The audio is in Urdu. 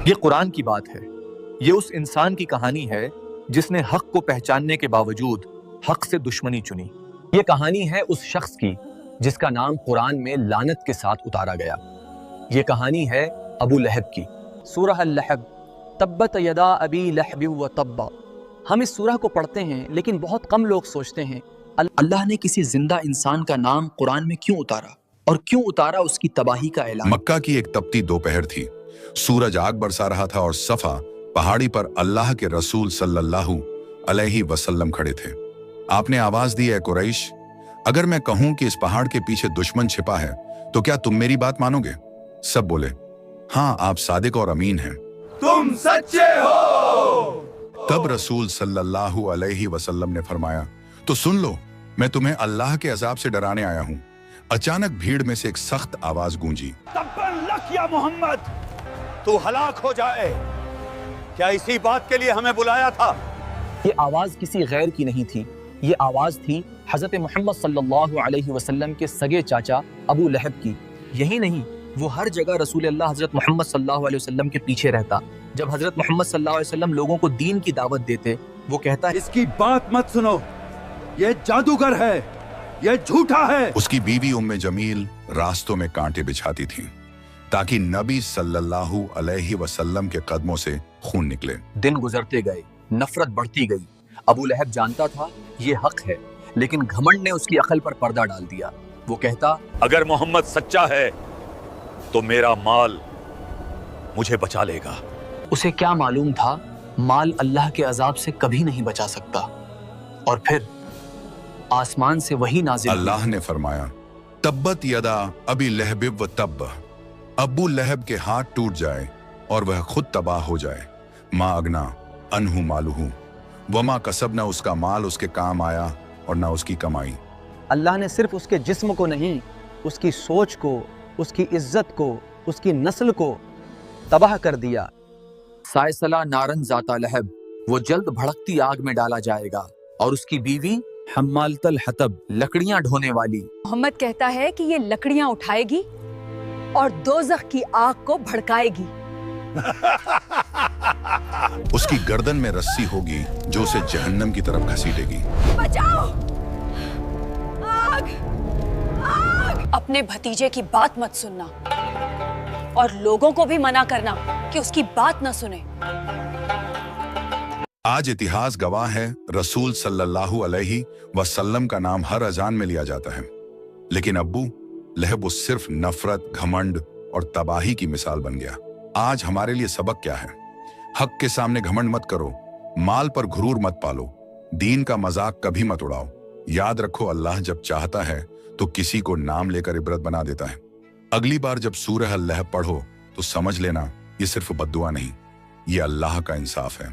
یہ قرآن کی بات ہے. یہ اس انسان کی کہانی ہے جس نے حق کو پہچاننے کے باوجود حق سے دشمنی چنی. یہ کہانی ہے اس شخص کی جس کا نام قرآن میں لعنت کے ساتھ اتارا گیا. یہ کہانی ہے ابو لہب کی. سورہ اللحب، تبت یدا ابی لہب و تب. ہم اس سورہ کو پڑھتے ہیں لیکن بہت کم لوگ سوچتے ہیں اللہ نے کسی زندہ انسان کا نام قرآن میں کیوں اتارا، اور کیوں اتارا اس کی تباہی کا اعلان. مکہ کی ایک تپتی دوپہر تھی. سورج آگ برسا رہا تھا اور صفا پہاڑی پر اللہ کے رسول صلی اللہ علیہ وسلم کھڑے تھے. آپ نے آواز دی، اے قریش، اگر میں کہوں کہ اس پہاڑ کے پیچھے دشمن چھپا ہے تو کیا تم میری بات مانو گے؟ سب بولے، ہاں آپ صادق اور امین ہیں، تم سچے ہو. تب رسول صلی اللہ علیہ وسلم نے فرمایا، تو سن لو، میں تمہیں اللہ کے عذاب سے ڈرانے آیا ہوں. اچانک بھیڑ میں سے ایک سخت آواز گونجی، تبن لک یا محمد، تو ہلاک ہو جائے. کیا اسی بات کے لیے ہمیں بلایا تھا؟ یہ آواز کسی غیر کی نہیں تھی. یہ آواز تھی حضرت محمد صلی اللہ علیہ وسلم کے سگے چاچا ابو لہب کی. یہی نہیں، وہ ہر جگہ رسول اللہ حضرت محمد صلی اللہ علیہ وسلم کے پیچھے رہتا. جب حضرت محمد صلی اللہ علیہ وسلم لوگوں کو دین کی دعوت دیتے، وہ کہتا، اس کی بات مت سنو، یہ جادوگر ہے، یہ جھوٹا ہے. اس کی بیوی ام جمیل راستوں میں کانٹے بچھاتی تھیں تاکہ نبی صلی اللہ علیہ وسلم کے قدموں سے خون نکلے. دن گزرتے گئے، نفرت بڑھتی گئی. ابو لہب جانتا تھا یہ حق ہے، لیکن گھمنڈ نے اس کی عقل پر پردہ ڈال دیا. وہ کہتا، اگر محمد سچا ہے تو میرا مال مجھے بچا لے گا. اسے کیا معلوم تھا مال اللہ کے عذاب سے کبھی نہیں بچا سکتا. اور پھر آسمان سے وہی نازل ہوئی. اللہ نے فرمایا، تبت یدا ابی لہب و تب. ابو لہب کے ہاتھ ٹوٹ جائے اور وہ خود تباہ ہو جائے. ما اگنا انہو مالہو وما کسب، نہ اس کا مال اس کے کام آیا اور نہ اس کی کمائی. اللہ نے صرف اس کے جسم کو نہیں، اس کی سوچ کو، اس کی عزت کو، اس کی نسل کو تباہ کر دیا. سائسلہ نارن ذات لہب، وہ جلد بھڑکتی آگ میں ڈالا جائے گا. اور اس کی بیوی حمالۃ الحطب، لکڑیاں ڈھونے والی. محمد کہتا ہے کہ یہ لکڑیاں اٹھائے گی اور دوزخ کی آگ کو بھڑکائے گی. اس کی گردن میں رسی ہوگی جو اسے جہنم کی طرف گھسیٹے گی. بچاؤ! آگ! آگ! اپنے بھتیجے کی بات مت سننا اور لوگوں کو بھی منع کرنا کہ اس کی بات نہ سنیں. آج اتہاس گواہ ہے، رسول صلی اللہ علیہ وسلم کا نام ہر اذان میں لیا جاتا ہے، لیکن ابو لہب وہ صرف نفرت، گھمنڈ اور تباہی کی مثال بن گیا. آج ہمارے لیے سبق کیا ہے؟ حق کے سامنے گھمنڈ مت کرو، مال پر غرور مت پالو، دین کا مذاق کبھی مت اڑاؤ. یاد رکھو، اللہ جب چاہتا ہے تو کسی کو نام لے کر عبرت بنا دیتا ہے. اگلی بار جب سورہ اللہب پڑھو تو سمجھ لینا یہ صرف بد دعا نہیں، یہ اللہ کا انصاف ہے.